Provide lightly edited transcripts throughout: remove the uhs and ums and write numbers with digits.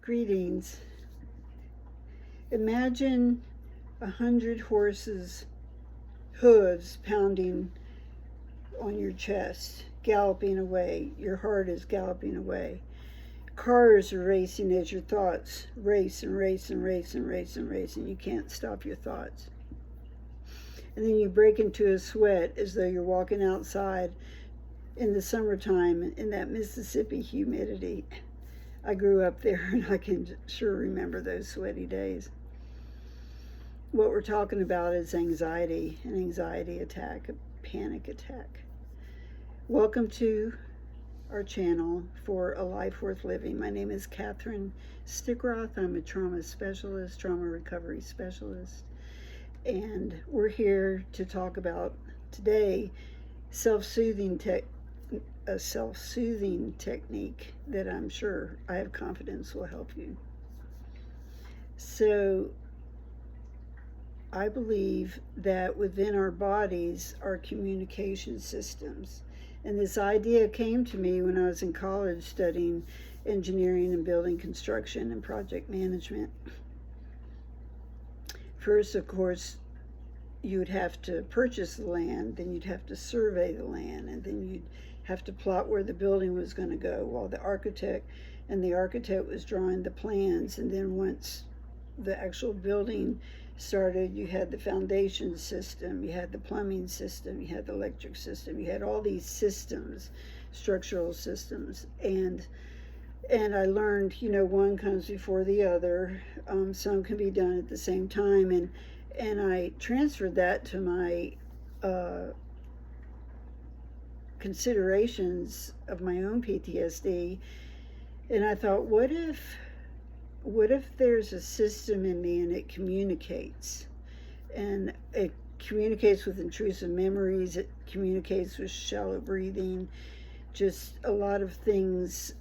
Greetings. Imagine 100 horses' hooves pounding on your chest, galloping away. Your heart is galloping away. Cars are racing as your thoughts race and race and race and race and race, and you can't stop your thoughts. And then you break into a sweat as though you're walking outside in the summertime in that Mississippi humidity. I grew up there and I can sure remember those sweaty days. What we're talking about is anxiety, an anxiety attack, a panic attack. Welcome to our channel for A Life Worth Living. My name is Katherine Stickroth. I'm a trauma specialist, trauma recovery specialist. And we're here to talk about today a self-soothing technique that I'm sure I have confidence will help you. So I believe that within our bodies are communication systems. And this idea came to me when I was in college studying engineering and building construction and project management. First, of course, you would have to purchase the land, then you'd have to survey the land, and then you'd have to plot where the building was going to go while the architect was drawing the plans. And then once the actual building started, you had the foundation system, you had the plumbing system, you had the electric system, you had all these systems, structural systems. And I learned, one comes before the other. Some can be done at the same time. And I transferred that to my considerations of my own PTSD. And I thought, what if there's a system in me and it communicates? And it communicates with intrusive memories, it communicates with shallow breathing, just a lot of things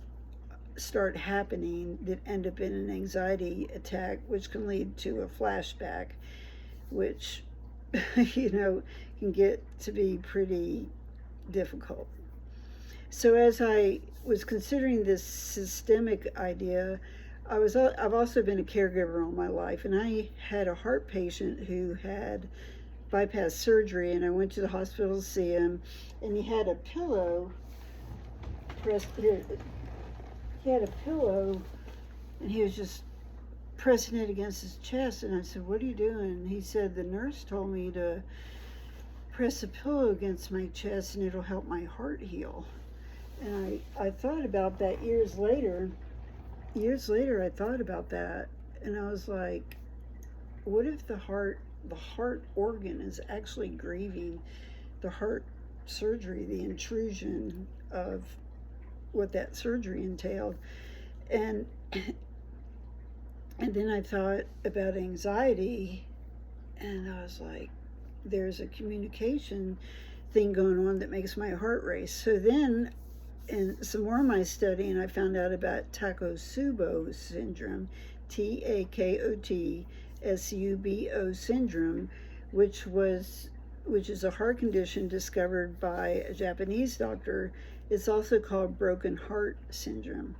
start happening that end up in an anxiety attack, which can lead to a flashback, which, can get to be pretty difficult. So as I was considering this systemic idea, I've also been a caregiver all my life, and I had a heart patient who had bypass surgery, and I went to the hospital to see him, and he had a pillow pressed here. He had a pillow, and he was just pressing it against his chest, and I said, "What are you doing?" And he said, "The nurse told me to press a pillow against my chest and it'll help my heart heal." And I thought about that years later I thought about that, and I was like, what if the heart organ is actually grieving the heart surgery, the intrusion of what that surgery entailed? And then I thought about anxiety, and I was like, there's a communication thing going on that makes my heart race. So then, in some more of my studying, I found out about Takotsubo syndrome, Takotsubo syndrome, which is a heart condition discovered by a Japanese doctor. It's also called broken heart syndrome.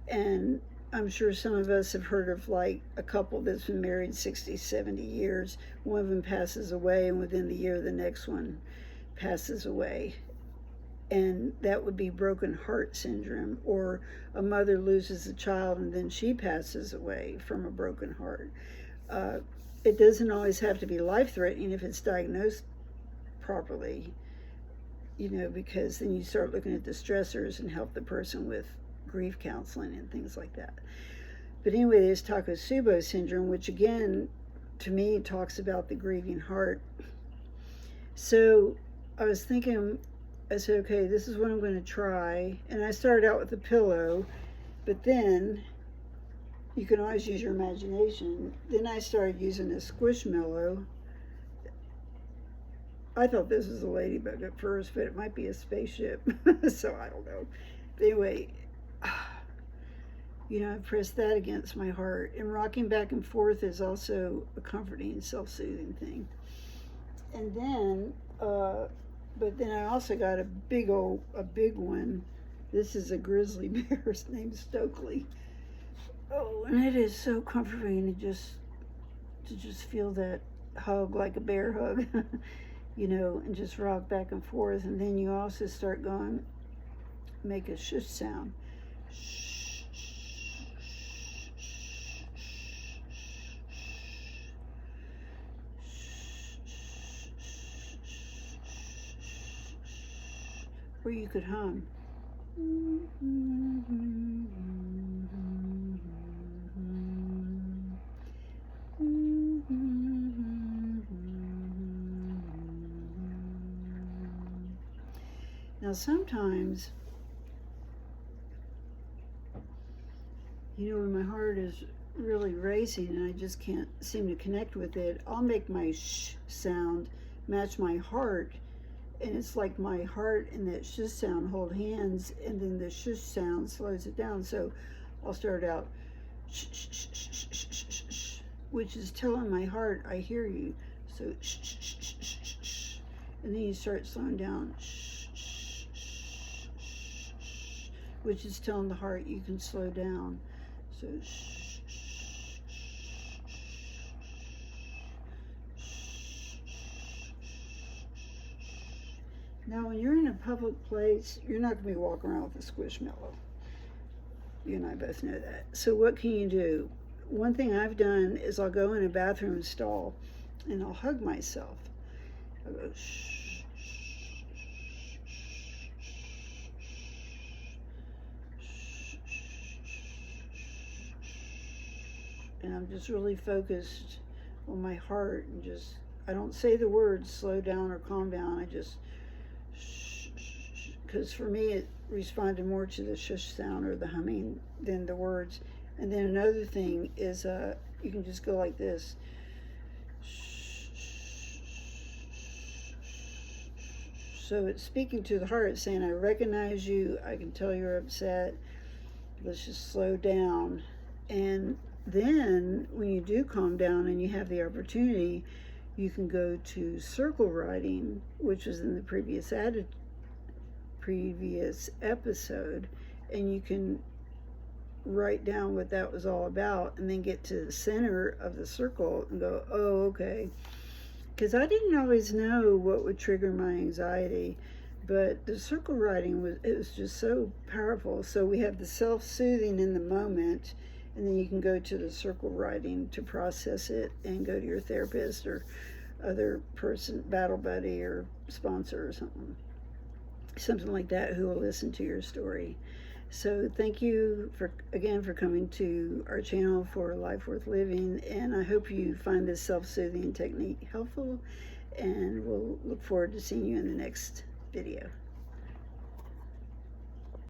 And I'm sure some of us have heard of like a couple that's been married 60, 70 years. One of them passes away, and within the year, the next one passes away. And that would be broken heart syndrome. Or a mother loses a child and then she passes away from a broken heart. It doesn't always have to be life-threatening if it's diagnosed properly, because then you start looking at the stressors and help the person with grief counseling and things like that. But anyway, there's Takotsubo syndrome, which again, to me, talks about the grieving heart. So I was thinking, I said, okay, this is what I'm going to try. And I started out with a pillow, but then you can always use your imagination. Then I started using a squishmallow. I thought this was a ladybug at first, but it might be a spaceship. So I don't know. But anyway, I press that against my heart. And rocking back and forth is also a comforting, self-soothing thing. And then, but then I also got a big one. This is a grizzly bear named Stokely. Oh, and it is so comforting to just feel that hug, like a bear hug, and just rock back and forth. And then you also start going, make a shush sound. Or you could hum. Now sometimes, when my heart is really racing and I just can't seem to connect with it, I'll make my sh sound match my heart, and it's like my heart and that sh sound hold hands, and then the sh sound slows it down. So I'll start out sh, sh, sh, sh, sh, sh, sh, sh, which is telling my heart, I hear you. So sh, sh, sh, sh, sh, sh, sh. And then you start slowing down, sh, sh, sh, sh, sh, sh, which is telling the heart you can slow down. So sh, sh, sh, sh, sh. Now, when you're in a public place, you're not going to be walking around with a squishmallow. You and I both know that. So what can you do? One thing I've done is I'll go in a bathroom stall and I'll hug myself. I'll go shh, shh, shh, and I'm just really focused on my heart, and I don't say the words slow down or calm down. I just because for me it responded more to the shush sound or the humming than the words. And then another thing is you can just go like this. So it's speaking to the heart. It's saying, I recognize you, I can tell you're upset, let's just slow down. And then when you do calm down and you have the opportunity, you can go to circle writing, which was in the previous episode, and you can write down what that was all about, and then get to the center of the circle and go, oh, okay. Because I didn't always know what would trigger my anxiety, but the circle writing was just so powerful. So we have the self-soothing in the moment, and then you can go to the circle writing to process it and go to your therapist or other person, battle buddy or sponsor or something like that, who will listen to your story. So thank you again for coming to our channel for Life Worth Living, and I hope you find this self-soothing technique helpful, and we'll look forward to seeing you in the next video.